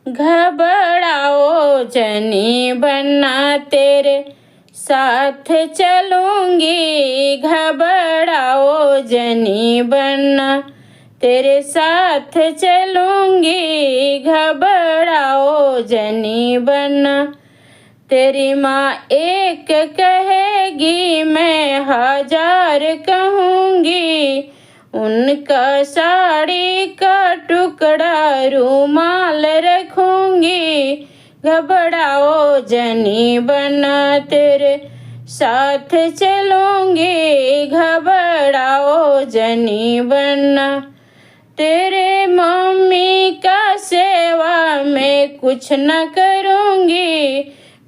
घबराओ जनी बनना तेरे साथ चलूंगी। घबराओ जनी बनना तेरे साथ चलूंगी। घबराओ जनी बनना तेरी माँ एक कहेगी मैं हजार कहूँगी। उनका साड़ी का टुकड़ा रुमाल रखूँगी। घबराओ जनी बनना तेरे साथ चलूँगी। घबराओ जनी बनना तेरे मम्मी का सेवा में कुछ न करूँगी।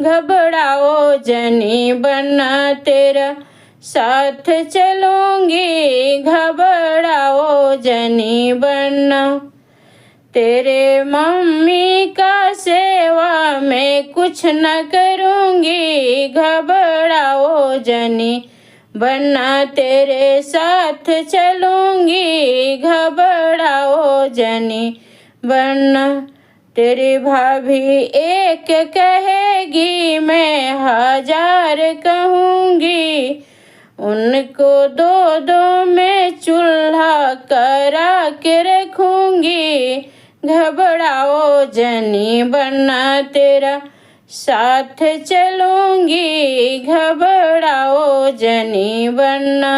घबराओ जनी बनना तेरा साथ चलूँगी। घबराओ जनी बनना तेरे मम्मी का सेवा में कुछ न करूँगी। घबराओ जनी बनना तेरे साथ चलूँगी। घबराओ जनी बनना तेरी भाभी एक कहेगी मैं हजार कहूँगी। उनको दो दो में चूल्हा करा के रखूँगी। घबराओ जनी बनना तेरा साथ चलूँगी। घबराओ जनी बनना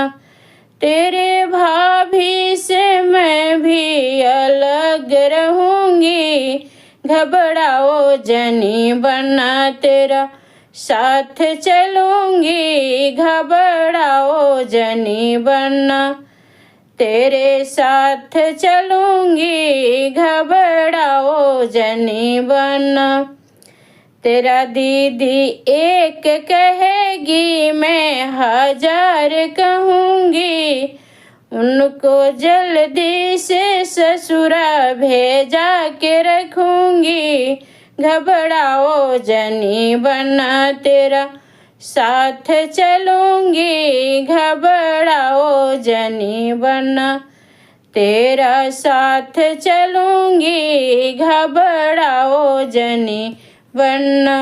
तेरे भाभी से मैं भी अलग रहूँगी। घबराओ जनी बनना तेरा साथ चलूँगी। घबराओ जनी बनना तेरे साथ चलूँगी। घबराओ जनी बनना तेरा दीदी एक कहेगी मैं हजार कहूँगी। उनको जल्दी से ससुरा भेजा के रखूँगी। घबराओ जनी बनना तेरा साथ चलूँगी। घबराओ जनी बनना तेरा साथ चलूँगी। घबराओ जनी बनना।